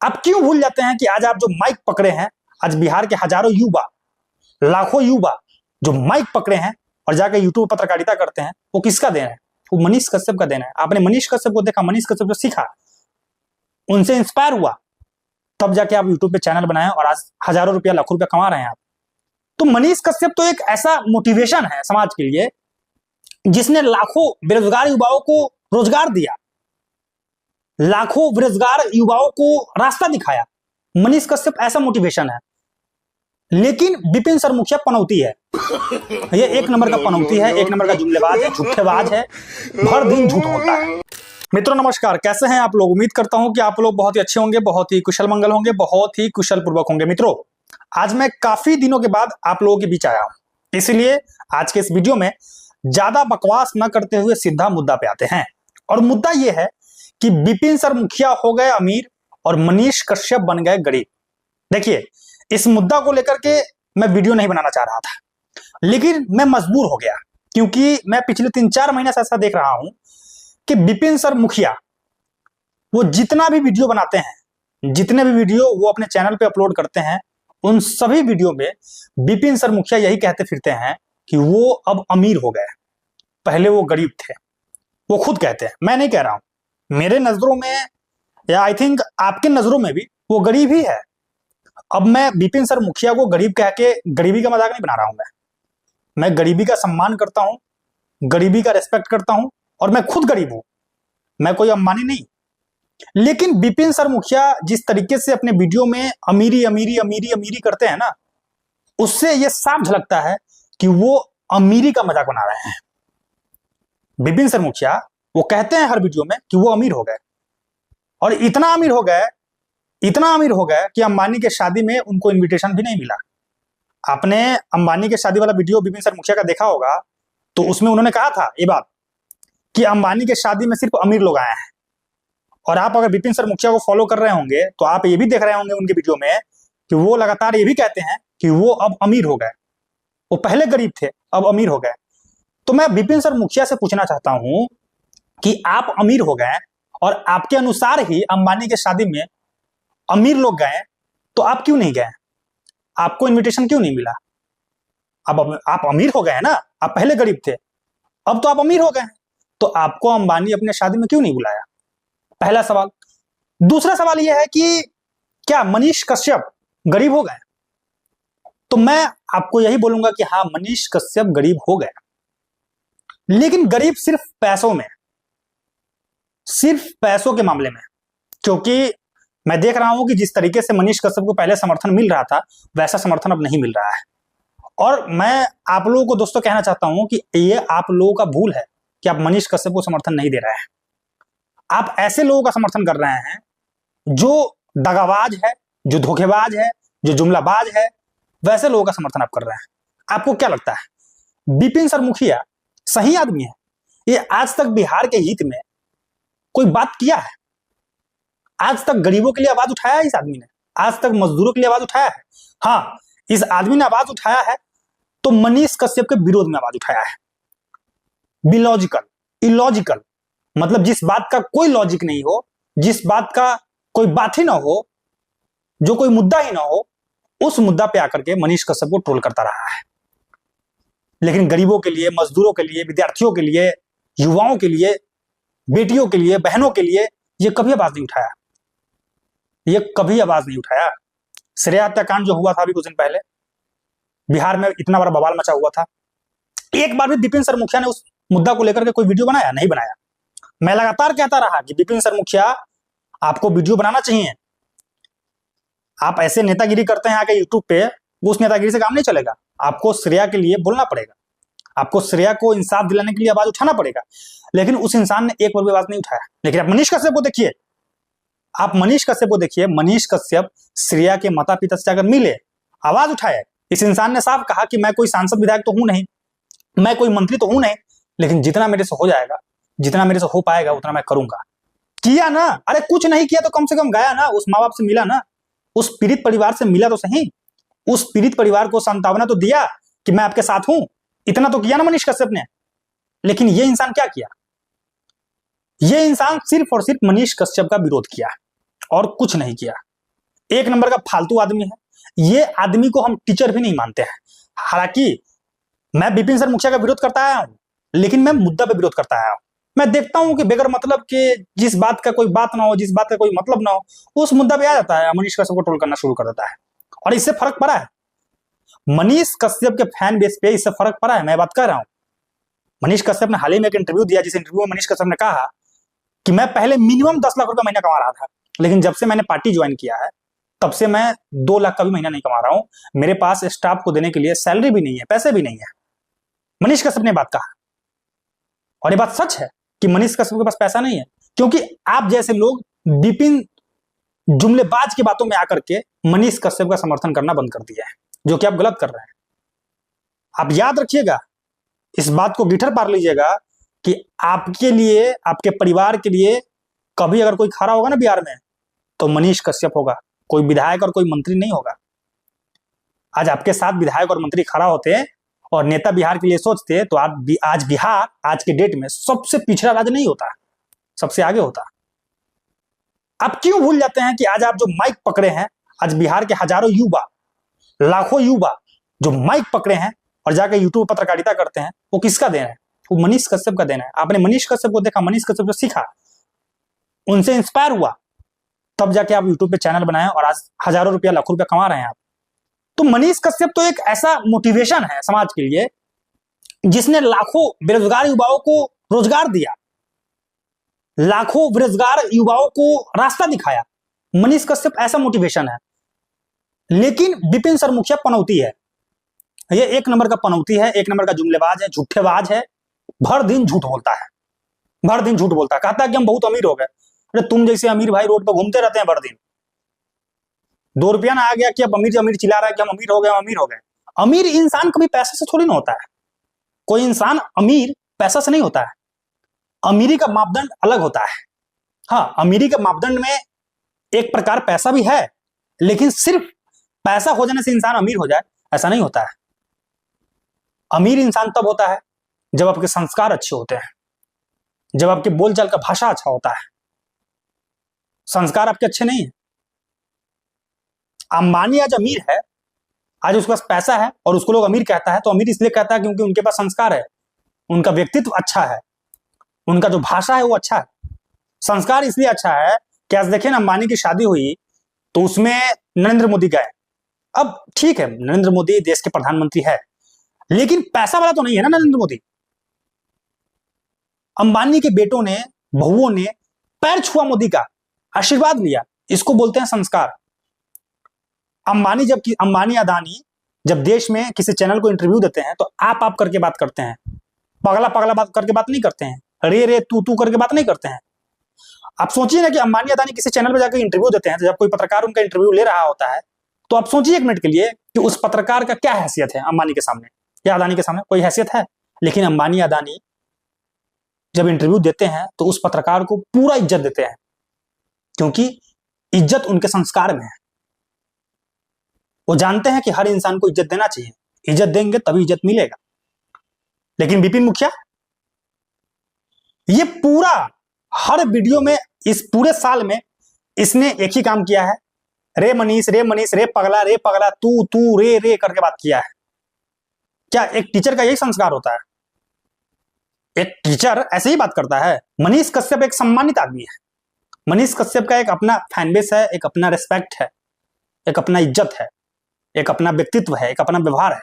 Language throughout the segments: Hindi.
आप क्यों भूल जाते हैं कि आज आप जो माइक पकड़े हैं, आज बिहार के हजारों युवा, लाखों युवा जो माइक पकड़े हैं और जाकर यूट्यूब पत्रकारिता करते हैं, वो किसका देन है? वो मनीष कश्यप का देन है। आपने मनीष कश्यप को देखा, मनीष कश्यप को सीखा, उनसे इंस्पायर हुआ, तब जाके आप यूट्यूब पे चैनल बनाए और आज हजारों रुपया, लाखों रुपया कमा रहे हैं आप। तो मनीष कश्यप तो एक ऐसा मोटिवेशन है समाज के लिए, जिसने लाखों बेरोजगार युवाओं को रोजगार दिया, लाखों बेरोजगार युवाओं को रास्ता दिखाया। मनीष कश्यप ऐसा मोटिवेशन है। लेकिन विपिन सर मुखिया पनौती है। ये एक नंबर का पनौती है, एक नंबर का जुमलेबाज है, झूठेबाज है, भर दिन झूठ होता है। मित्रों नमस्कार, कैसे हैं आप लोग? उम्मीद करता हूं कि आप लोग बहुत ही अच्छे होंगे, बहुत ही कुशल मंगल होंगे, बहुत ही कुशल पूर्वक होंगे। मित्रों, आज मैं काफी दिनों के बाद आप लोगों के बीच आया हूं, इसलिए आज के इस वीडियो में ज्यादा बकवास न करते हुए सीधा मुद्दा पे आते हैं। और मुद्दा यह है कि विपिन सर मुखिया हो गए अमीर और मनीष कश्यप बन गए गरीब। देखिए, इस मुद्दा को लेकर के मैं वीडियो नहीं बनाना चाह रहा था, लेकिन मैं मजबूर हो गया, क्योंकि मैं पिछले 3-4 महीने से ऐसा देख रहा हूं कि विपिन सर मुखिया वो जितना भी वीडियो बनाते हैं, जितने भी वीडियो वो अपने चैनल पे अपलोड करते हैं, उन सभी वीडियो में विपिन सर मुखिया यही कहते फिरते हैं कि वो अब अमीर हो गए, पहले वो गरीब थे। वो खुद कहते हैं, मैं नहीं कह रहा हूं। मेरे नजरों में या आई थिंक आपके नजरों में भी वो गरीब ही है। अब मैं विपिन सर मुखिया को गरीब कह के गरीबी का मजाक नहीं बना रहा हूं। मैं गरीबी का सम्मान करता हूं, गरीबी का रेस्पेक्ट करता हूं, और मैं खुद गरीब हूं, मैं कोई अंबानी नहीं। लेकिन विपिन सर मुखिया जिस तरीके से अपने वीडियो में अमीरी अमीरी अमीरी अमीरी करते हैं ना, उससे यह साफ झलकता है कि वो अमीरी का मजाक बना रहे हैं। विपिन सर मुखिया वो कहते हैं हर वीडियो में कि वो अमीर हो गए, और इतना अमीर हो गए, इतना अमीर हो गए कि अंबानी के शादी में उनको इनविटेशन भी नहीं मिला। आपने अंबानी के शादी वाला वीडियो विपिन सर मुखिया का देखा होगा, तो उसमें उन्होंने कहा था ये बात कि अंबानी के शादी में सिर्फ अमीर लोग आए हैं। और आप अगर विपिन सर मुखिया को फॉलो कर रहे होंगे तो आप ये भी देख रहे होंगे उनके वीडियो में कि वो लगातार ये भी कहते हैं कि वो अब अमीर हो गए, वो पहले गरीब थे अब अमीर हो गए। तो मैं विपिन सर मुखिया से पूछना चाहता हूं कि आप अमीर हो गए और आपके अनुसार ही अंबानी के शादी में अमीर लोग गए, तो आप क्यों नहीं गए? आपको इनविटेशन क्यों नहीं मिला? अब आप अमीर हो गए ना, आप पहले गरीब थे, अब तो आप अमीर हो गए, तो आपको अंबानी अपने शादी में क्यों नहीं बुलाया? पहला सवाल। दूसरा सवाल यह है कि क्या मनीष कश्यप गरीब हो गए? तो मैं आपको यही बोलूंगा कि हाँ, मनीष कश्यप गरीब हो गए, लेकिन गरीब सिर्फ पैसों में, सिर्फ पैसों के मामले में। क्योंकि मैं देख रहा हूं कि जिस तरीके से मनीष कश्यप को पहले समर्थन मिल रहा था, वैसा समर्थन अब नहीं मिल रहा है। और मैं आप लोगों को दोस्तों कहना चाहता हूं कि ये आप लोगों का भूल है कि आप मनीष कश्यप को समर्थन नहीं दे रहे हैं। आप ऐसे लोगों का समर्थन कर रहे हैं जो दगाबाज है, जो धोखेबाज है, जो जुमलाबाज है, वैसे लोगों का समर्थन आप कर रहे हैं। आपको क्या लगता है विपिन सर मुखिया सही आदमी है? ये आज तक बिहार के हित में कोई बात किया है? आज तक गरीबों के लिए आवाज उठाया है इस आदमी ने? आज तक मजदूरों के लिए आवाज उठाया है? हाँ, इस आदमी ने आवाज उठाया है तो मनीष कश्यप के विरोध में आवाज उठाया है। बिलॉजिकल, इलॉजिकल, मतलब जिस बात का कोई लॉजिक नहीं हो, जिस बात का कोई बात ही ना हो, जो कोई मुद्दा ही ना हो, उस मुद्दा पे आकर के मनीष कश्यप को ट्रोल करता रहा है। लेकिन गरीबों के लिए, मजदूरों के लिए, विद्यार्थियों के लिए, युवाओं के लिए, बेटियों के लिए, बहनों के लिए ये कभी आवाज नहीं उठाया, ये कभी आवाज नहीं उठाया। श्रेया हत्याकांड जो हुआ था अभी कुछ दिन पहले, बिहार में इतना बड़ा बवाल मचा हुआ था, एक बार भी विपिन सर मुखिया ने उस मुद्दा को लेकर के कोई वीडियो बनाया? नहीं बनाया। मैं लगातार कहता रहा कि विपिन सर मुखिया आपको वीडियो बनाना चाहिए। आप ऐसे नेतागिरी करते हैं आके यूट्यूब पे, उस नेतागिरी से काम नहीं चलेगा। आपको श्रेया के लिए बोलना पड़ेगा, आपको श्रेया को इंसाफ दिलाने के लिए आवाज उठाना पड़ेगा। लेकिन उस इंसान ने एक बार भी आवाज नहीं उठाया। लेकिन आप मनीष कश्यप को देखिए, आप मनीष कश्यप को देखिए, मनीष कश्यप श्रेया के माता पिता से जाकर मिले, आवाज उठाए। इस इंसान ने साफ कहा कि मैं कोई सांसद विधायक तो हूं नहीं, मैं कोई मंत्री तो हूं नहीं, लेकिन जितना मेरे से हो जाएगा, जितना मेरे से हो पाएगा उतना मैं करूंगा। किया ना? अरे कुछ नहीं किया तो कम से कम गया ना, उस माँ बाप से मिला ना, उस पीड़ित परिवार से मिला तो सही, उस पीड़ित परिवार को सांत्वना तो दिया कि मैं आपके साथ हूं। इतना तो किया ना मनीष कश्यप ने। लेकिन ये इंसान क्या किया? ये इंसान सिर्फ और सिर्फ मनीष कश्यप का विरोध किया और कुछ नहीं किया। एक नंबर का फालतू आदमी है। ये आदमी को हम टीचर भी नहीं मानते हैं। हालांकि मैं विपिन सर मुखिया का विरोध करता आया हूं, लेकिन मैं मुद्दा पे विरोध करता आया हूं। मैं देखता हूं कि बेगर मतलब के जिस बात का कोई बात ना हो, जिस बात का कोई मतलब ना हो, उस मुद्दा पे आ जाता है, मनीष कश्यप को ट्रोल करना शुरू कर देता है। और इससे फर्क पड़ा है, मनीष कश्यप के फैन बेस पे इससे फर्क पड़ा है। मैं बात कर रहा हूं, मनीष कश्यप ने हाल ही में एक इंटरव्यू दिया, जिस इंटरव्यू में मनीष कश्यप ने कहा कि मैं पहले मिनिमम 10 लाख रुपए महीना कमा रहा था, लेकिन जब से मैंने पार्टी ज्वाइन किया है तब से मैं 2 लाख का भी महीना नहीं कमा रहा हूं। मेरे पास स्टाफ को देने के लिए सैलरी भी नहीं है, पैसे भी नहीं है। मनीष कश्यप ने बात कहा, और ये बात सच है कि मनीष कश्यप के पास पैसा नहीं है, क्योंकि आप जैसे लोग विपिन जुमलेबाज की बातों में आकर के मनीष कश्यप का समर्थन करना बंद कर दिया है, जो कि आप गलत कर रहे हैं। आप याद रखिएगा, इस बात को गिठर पार लीजिएगा कि आपके लिए, आपके परिवार के लिए कभी अगर कोई खड़ा होगा ना बिहार में, तो मनीष कश्यप होगा, कोई विधायक और कोई मंत्री नहीं होगा। आज आपके साथ विधायक और मंत्री खड़ा होते और नेता बिहार के लिए सोचते, तो आज बिहार आज के डेट में सबसे पिछड़ा राज्य नहीं होता, सबसे आगे होता। आप क्यों भूल जाते हैं कि आज आप जो माइक पकड़े हैं, आज बिहार के हजारों युवा, लाखों युवा जो माइक पकड़े हैं और जाकर यूट्यूब पत्रकारिता करते हैं, वो किसका देन है? वो मनीष कश्यप का देना है। आपने मनीष कश्यप को देखा, मनीष कश्यप को सीखा, उनसे इंस्पायर हुआ, तब जाके आप यूट्यूब पे चैनल बनाए और आज हजारों रुपया, लाखों रुपया कमा रहे हैं आप। तो मनीष कश्यप तो एक ऐसा मोटिवेशन है समाज के लिए, जिसने लाखों बेरोजगार युवाओं को रोजगार दिया, लाखों बेरोजगार युवाओं को रास्ता दिखाया। मनीष कश्यप ऐसा मोटिवेशन है। लेकिन विपिन सर मुखिया पनौती है, ये एक नंबर का पनौती है, एक नंबर का जुमलेबाज है, झूठेबाज है, भर दिन झूठ बोलता है, भर दिन झूठ बोलता है। कहता है कि हम बहुत अमीर हो गए। अरे तुम जैसे अमीर भाई रोड पर घूमते रहते हैं भर दिन, 2 रुपया ना आ गया कि अब अमीर अमीर चिल्ला रहा है कि हम अमीर हो गए, हम अमीर हो गए। अमीर इंसान कभी पैसे से थोड़ी ना होता है। कोई इंसान अमीर पैसा से नहीं होता है। अमीरी का मापदंड अलग होता है। हाँ, अमीरी के मापदंड में एक प्रकार पैसा भी है, लेकिन सिर्फ पैसा हो जाने से इंसान अमीर हो जाए ऐसा नहीं होता है। अमीर इंसान तब होता है जब आपके संस्कार अच्छे होते हैं, जब आपके बोलचाल का भाषा अच्छा होता है। संस्कार आपके अच्छे नहीं है। अंबानी आज अमीर है, आज उसके पास पैसा है और उसको लोग अमीर कहता है, तो अमीर इसलिए कहता है क्योंकि उनके पास संस्कार है, उनका व्यक्तित्व अच्छा है, उनका जो भाषा है वो अच्छा है। संस्कार इसलिए अच्छा है कि आज देखिए ना, अंबानी की शादी हुई तो उसमें नरेंद्र मोदी गए। अब ठीक है, नरेंद्र मोदी देश के प्रधानमंत्री है, लेकिन पैसा वाला तो नहीं है ना नरेंद्र मोदी। अंबानी के बेटों ने, बहुओं ने पैर छुआ मोदी का, आशीर्वाद लिया, इसको बोलते हैं संस्कार। अंबानी अदानी जब देश में किसी चैनल को इंटरव्यू देते हैं तो आप करके बात करते हैं, पगला पगला बात करके बात नहीं करते हैं, रे रे तू करके बात नहीं करते हैं। आप सोचिए ना कि अंबानी अदानी किसी चैनल पर जाकर इंटरव्यू देते हैं, तो जब कोई पत्रकार उनका इंटरव्यू ले रहा होता है, तो आप सोचिए एक मिनट के लिए कि उस पत्रकार का क्या हैसियत है अंबानी के सामने या अदानी के सामने? कोई हैसियत है? लेकिन अंबानी अदानी जब इंटरव्यू देते हैं तो उस पत्रकार को पूरा इज्जत देते हैं, क्योंकि इज्जत उनके संस्कार में है। वो जानते हैं कि हर इंसान को इज्जत देना चाहिए, इज्जत देंगे तभी इज्जत मिलेगा। लेकिन विपिन मुखिया ये पूरा हर वीडियो में, इस पूरे साल में इसने एक ही काम किया है, रे मनीष रे पगला तू रे करके बात किया है। क्या एक टीचर का यही संस्कार होता है? एक टीचर ऐसे ही बात करता है? मनीष कश्यप एक सम्मानित आदमी है। मनीष कश्यप का एक अपना फैन बेस है, एक अपना रिस्पेक्ट है, एक अपना इज्जत है, एक अपना व्यक्तित्व है, एक अपना व्यवहार है।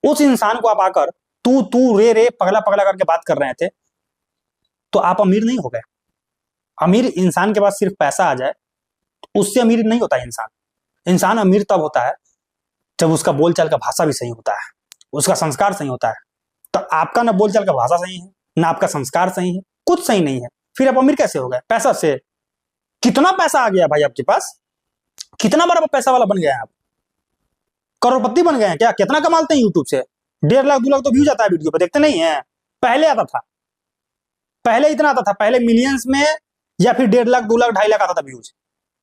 उस इंसान को आप आकर तू रे पगला करके बात कर रहे थे, तो आप अमीर नहीं हो गए। अमीर इंसान के पास सिर्फ पैसा आ जाए तो उससे अमीर नहीं होता इंसान अमीर तब होता है जब उसका बोलचाल का भाषा भी सही होता है, उसका संस्कार सही होता है। तो आपका ना बोलचाल का भाषा सही है, ना आपका संस्कार सही है, कुछ सही नहीं है, फिर आप अमीर कैसे हो गए? पैसा से। कितना पैसा आ गया भाई आपके पास? कितना बड़ा पैसा वाला बन गया है आप? करोड़पति बन गए हैं क्या? कितना कमाते हैं यूट्यूब से? 1.5 लाख 2 लाख तो व्यूज आता है वीडियो पे, देखते नहीं है? पहले आता था, पहले इतना आता था, पहले मिलियंस में या फिर 1.5 लाख 2 लाख 2.5 लाख आता था व्यूज।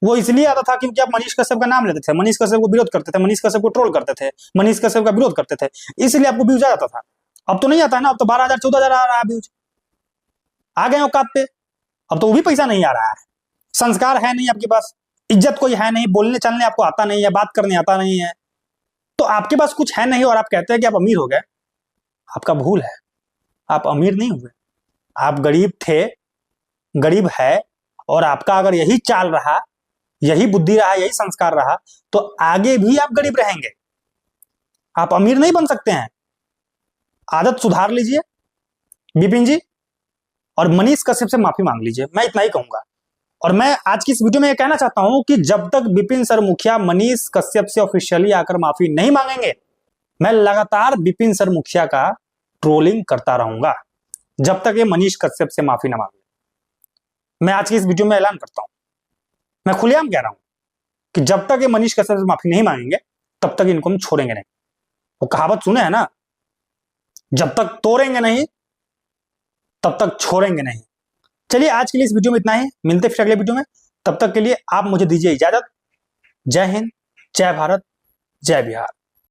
वो इसलिए आता था क्योंकि आप मनीष कश्यप का नाम लेते थे, मनीष कश्यप को विरोध करते थे, मनीष कश्यप को ट्रोल करते थे, मनीष कश्यप का विरोध करते थे, इसलिए आपको व्यूज आ जाता था। अब तो नहीं आता है ना, अब तो 12,000 14,000 आ रहा है व्यूज। आ गए औकात पे, अब तो वो भी पैसा नहीं आ रहा है। संस्कार है नहीं आपके पास, इज्जत कोई है नहीं, बोलने चलने आपको आता नहीं है, बात करने आता नहीं है, तो आपके पास कुछ है नहीं और आप कहते हैं कि आप अमीर हो गए, आपका भूल है। आप अमीर नहीं हुए, आप गरीब थे, गरीब है, और आपका अगर यही चाल रहा, यही बुद्धि रहा, यही संस्कार रहा, तो आगे भी आप गरीब रहेंगे। आप अमीर नहीं बन सकते हैं। आदत सुधार लीजिए विपिन जी, और मनीष कश्यप से माफी मांग लीजिए, मैं इतना ही कहूंगा। और मैं आज की इस वीडियो में यह कहना चाहता हूं कि जब तक विपिन सर मुखिया मनीष कश्यप से ऑफिशियली आकर माफी नहीं मांगेंगे, मैं लगातार विपिन सर मुखिया का ट्रोलिंग करता रहूंगा, जब तक ये मनीष कश्यप से माफी ना मांगे। मैं आज की इस वीडियो में ऐलान करता हूं, मैं खुलेआम कह रहा हूं कि जब तक ये मनीष कश्यप से माफी नहीं मांगेंगे, तब तक इनको हम छोड़ेंगे नहीं। वो कहावत सुने है ना, जब तक तोड़ेंगे नहीं तब तक छोड़ेंगे नहीं। चलिए आज के लिए इस वीडियो में इतना ही, मिलते फिर अगले वीडियो में। तब तक के लिए आप मुझे दीजिए इजाजत। जय हिंद, जय भारत, जय बिहार।